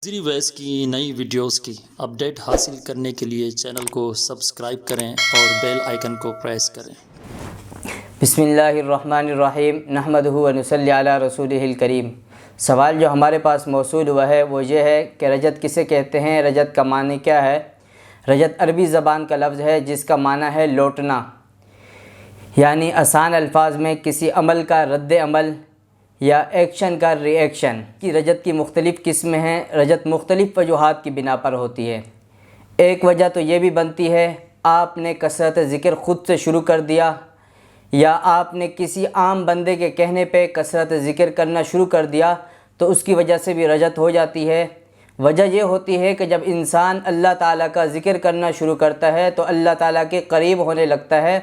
زری ویس کی نئی ویڈیوز کی اپڈیٹ حاصل کرنے کے لیے چینل کو سبسکرائب کریں اور بیل آئیکن کو پریس کریں۔ بسم اللہ الرحمن الرحیم نحمدہ و نصلی علی رسولہ الکریم۔ سوال جو ہمارے پاس موصول ہوا ہے وہ یہ ہے کہ رجت کسے کہتے ہیں، رجت کا معنی کیا ہے؟ رجت عربی زبان کا لفظ ہے جس کا معنی ہے لوٹنا، یعنی آسان الفاظ میں کسی عمل کا رد عمل یا ایکشن کا ری ایکشن۔ کی رجت کی مختلف قسمیں ہیں۔ رجت مختلف وجوہات کی بنا پر ہوتی ہے۔ ایک وجہ تو یہ بھی بنتی ہے آپ نے کثرت ذکر خود سے شروع کر دیا، یا آپ نے کسی عام بندے کے کہنے پہ کثرت ذکر کرنا شروع کر دیا تو اس کی وجہ سے بھی رجت ہو جاتی ہے۔ وجہ یہ ہوتی ہے کہ جب انسان اللہ تعالیٰ کا ذکر کرنا شروع کرتا ہے تو اللہ تعالیٰ کے قریب ہونے لگتا ہے،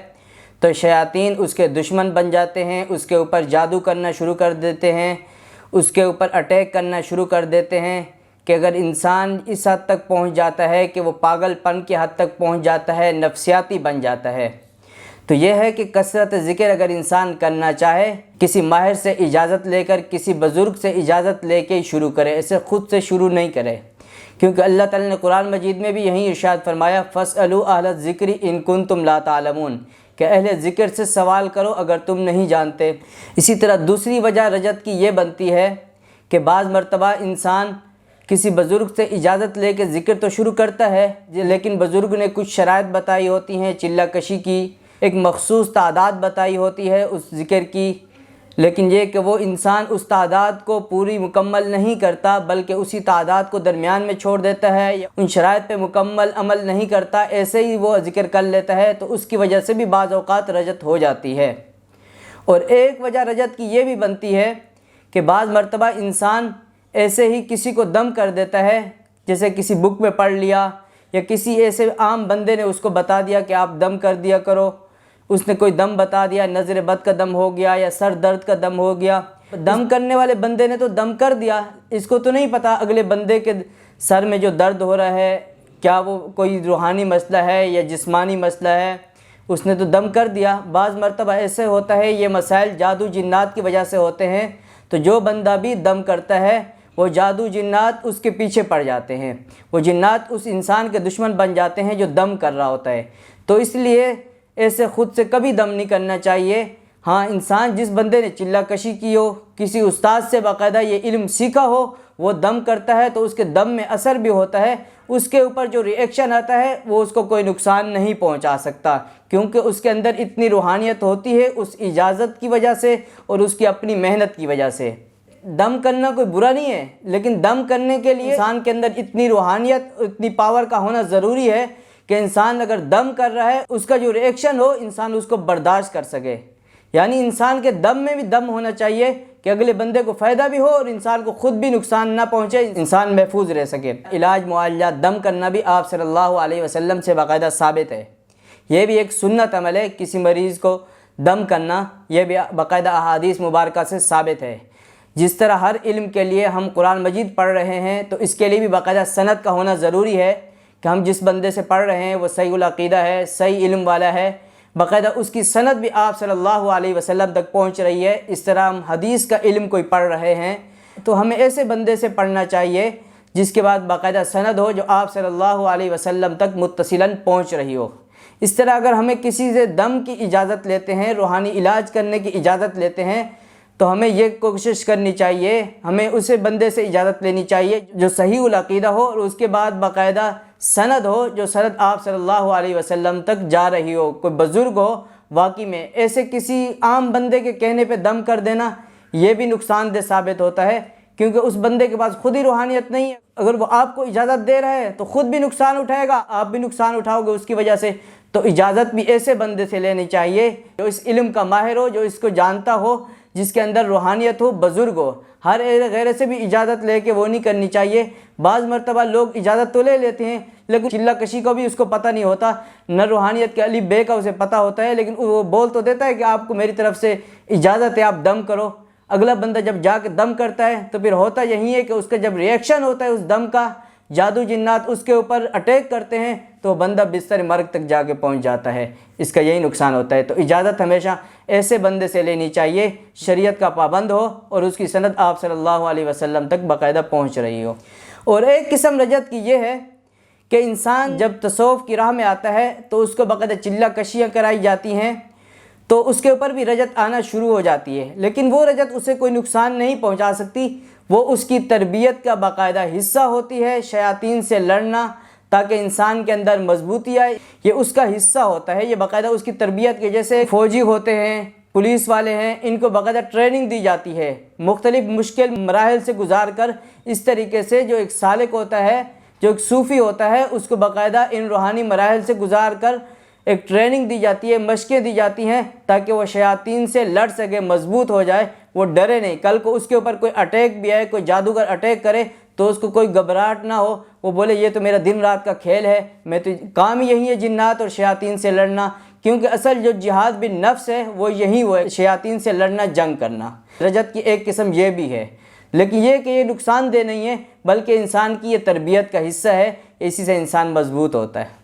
تو شیاطین اس کے دشمن بن جاتے ہیں، اس کے اوپر جادو کرنا شروع کر دیتے ہیں، اس کے اوپر اٹیک کرنا شروع کر دیتے ہیں کہ اگر انسان اس حد تک پہنچ جاتا ہے کہ وہ پاگل پن کی حد تک پہنچ جاتا ہے، نفسیاتی بن جاتا ہے۔ تو یہ ہے کہ کثرت ذکر اگر انسان کرنا چاہے، کسی ماہر سے اجازت لے کر، کسی بزرگ سے اجازت لے کے شروع کرے، اسے خود سے شروع نہیں کرے، کیونکہ اللہ تعالیٰ نے قرآن مجید میں بھی یہی ارشاد فرمایا فَاسْأَلُوا أَهْلَ الذِّكْرِ إِن كُنتُمْ لَا تَعْلَمُونَ، کہ اہل ذکر سے سوال کرو اگر تم نہیں جانتے۔ اسی طرح دوسری وجہ رجت کی یہ بنتی ہے کہ بعض مرتبہ انسان کسی بزرگ سے اجازت لے کے ذکر تو شروع کرتا ہے، لیکن بزرگ نے کچھ شرائط بتائی ہوتی ہیں چلہ کشی کی، ایک مخصوص تعداد بتائی ہوتی ہے اس ذکر کی، لیکن یہ کہ وہ انسان اس تعداد کو پوری مکمل نہیں کرتا بلکہ اسی تعداد کو درمیان میں چھوڑ دیتا ہے، یا ان شرائط پہ مکمل عمل نہیں کرتا، ایسے ہی وہ ذکر کر لیتا ہے، تو اس کی وجہ سے بھی بعض اوقات رجت ہو جاتی ہے۔ اور ایک وجہ رجت کی یہ بھی بنتی ہے کہ بعض مرتبہ انسان ایسے ہی کسی کو دم کر دیتا ہے، جیسے کسی بک میں پڑھ لیا یا کسی ایسے عام بندے نے اس کو بتا دیا کہ آپ دم کر دیا کرو، اس نے کوئی دم بتا دیا، نظر بد کا دم ہو گیا یا سر درد کا دم ہو گیا۔ دم کرنے والے بندے نے تو دم کر دیا، اس کو تو نہیں پتہ اگلے بندے کے سر میں جو درد ہو رہا ہے کیا وہ کوئی روحانی مسئلہ ہے یا جسمانی مسئلہ ہے، اس نے تو دم کر دیا۔ بعض مرتبہ ایسے ہوتا ہے یہ مسائل جادو جنات کی وجہ سے ہوتے ہیں، تو جو بندہ بھی دم کرتا ہے وہ جادو جنات اس کے پیچھے پڑ جاتے ہیں، وہ جنات اس انسان کے دشمن بن جاتے ہیں جو دم کر رہا ہوتا ہے۔ تو اس لیے ایسے خود سے کبھی دم نہیں کرنا چاہیے۔ ہاں، انسان جس بندے نے چلہ کشی کی ہو، کسی استاد سے باقاعدہ یہ علم سیکھا ہو، وہ دم کرتا ہے تو اس کے دم میں اثر بھی ہوتا ہے، اس کے اوپر جو ری ایکشن آتا ہے وہ اس کو کوئی نقصان نہیں پہنچا سکتا، کیونکہ اس کے اندر اتنی روحانیت ہوتی ہے اس اجازت کی وجہ سے اور اس کی اپنی محنت کی وجہ سے۔ دم کرنا کوئی برا نہیں ہے، لیکن دم کرنے کے لیے انسان کے اندر اتنی روحانیت، اتنی پاور کا ہونا ضروری ہے کہ انسان اگر دم کر رہا ہے اس کا جو ری ایکشن ہو انسان اس کو برداشت کر سکے، یعنی انسان کے دم میں بھی دم ہونا چاہیے کہ اگلے بندے کو فائدہ بھی ہو اور انسان کو خود بھی نقصان نہ پہنچے، انسان محفوظ رہ سکے۔ علاج معالجہ دم کرنا بھی آپ صلی اللہ علیہ وسلم سے باقاعدہ ثابت ہے، یہ بھی ایک سنت عمل ہے، کسی مریض کو دم کرنا یہ بھی باقاعدہ احادیث مبارکہ سے ثابت ہے۔ جس طرح ہر علم کے لیے ہم قرآن مجید پڑھ رہے ہیں تو اس کے لیے بھی باقاعدہ سند کا ہونا ضروری ہے کہ ہم جس بندے سے پڑھ رہے ہیں وہ صحیح العقیدہ ہے، صحیح علم والا ہے، باقاعدہ اس کی سند بھی آپ صلی اللہ علیہ وسلم تک پہنچ رہی ہے۔ اس طرح ہم حدیث کا علم کوئی پڑھ رہے ہیں تو ہمیں ایسے بندے سے پڑھنا چاہیے جس کے بعد باقاعدہ سند ہو جو آپ صلی اللہ علیہ وسلم تک متصلاً پہنچ رہی ہو۔ اس طرح اگر ہمیں کسی سے دم کی اجازت لیتے ہیں، روحانی علاج کرنے کی اجازت لیتے ہیں، تو ہمیں یہ کوشش کرنی چاہیے، ہمیں اسے بندے سے اجازت لینی چاہیے جو صحیح العقیدہ ہو اور اس کے بعد باقاعدہ سند ہو، جو سند آپ صلی اللہ علیہ وسلم تک جا رہی ہو، کوئی بزرگ ہو۔ واقعی میں ایسے کسی عام بندے کے کہنے پہ دم کر دینا یہ بھی نقصان دہ ثابت ہوتا ہے، کیونکہ اس بندے کے پاس خود ہی روحانیت نہیں ہے، اگر وہ آپ کو اجازت دے رہا ہے تو خود بھی نقصان اٹھائے گا، آپ بھی نقصان اٹھاؤ گے اس کی وجہ سے۔ تو اجازت بھی ایسے بندے سے لینی چاہیے جو اس علم کا ماہر ہو، جو اس کو جانتا ہو، جس کے اندر روحانیت ہو، بزرگ ہو۔ ہر غیر سے بھی اجازت لے کے وہ نہیں کرنی چاہیے۔ بعض مرتبہ لوگ اجازت تو لے لیتے ہیں لیکن چلہ کشی کو بھی اس کو پتہ نہیں ہوتا، نہ روحانیت کے الف بے کا اسے پتہ ہوتا ہے، لیکن وہ بول تو دیتا ہے کہ آپ کو میری طرف سے اجازت ہے، آپ دم کرو۔ اگلا بندہ جب جا کے دم کرتا ہے تو پھر ہوتا یہی ہے کہ اس کا جب ری ایکشن ہوتا ہے اس دم کا، جادو جنات اس کے اوپر اٹیک کرتے ہیں تو بندہ بستر مرگ تک جا کے پہنچ جاتا ہے، اس کا یہی نقصان ہوتا ہے۔ تو اجازت ہمیشہ ایسے بندے سے لینی چاہیے شریعت کا پابند ہو اور اس کی سند آپ صلی اللہ علیہ وسلم تک باقاعدہ پہنچ رہی ہو۔ اور ایک قسم رجت کی یہ ہے کہ انسان جب تصوف کی راہ میں آتا ہے تو اس کو باقاعدہ چلہ کشیاں کرائی جاتی ہیں، تو اس کے اوپر بھی رجت آنا شروع ہو جاتی ہے، لیکن وہ رجت اسے کوئی نقصان نہیں پہنچا سکتی، وہ اس کی تربیت کا باقاعدہ حصہ ہوتی ہے۔ شیاطین سے لڑنا تاکہ انسان کے اندر مضبوطی آئے، یہ اس کا حصہ ہوتا ہے، یہ باقاعدہ اس کی تربیت کے، جیسے فوجی ہوتے ہیں، پولیس والے ہیں، ان کو باقاعدہ ٹریننگ دی جاتی ہے، مختلف مشکل مراحل سے گزار کر اس طریقے سے جو ایک سالک ہوتا ہے، جو ایک صوفی ہوتا ہے، اس کو باقاعدہ ان روحانی مراحل سے گزار کر ایک ٹریننگ دی جاتی ہے، مشقیں دی جاتی ہیں تاکہ وہ شیاطین سے لڑ سکے، مضبوط ہو جائے، وہ ڈرے نہیں، کل کو اس کے اوپر کوئی اٹیک بھی آئے، کوئی جادوگر اٹیک کرے تو اس کو کوئی گھبراہٹ نہ ہو، وہ بولے یہ تو میرا دن رات کا کھیل ہے، میں تو کام یہی ہے جنات اور شیاطین سے لڑنا، کیونکہ اصل جو جہاد بالنفس ہے وہ یہی وہ ہے، شیاطین سے لڑنا، جنگ کرنا۔ رجت کی ایک قسم یہ بھی ہے، لیکن یہ کہ یہ نقصان دہ نہیں ہے، بلکہ انسان کی یہ تربیت کا حصہ ہے، اسی سے انسان مضبوط ہوتا ہے۔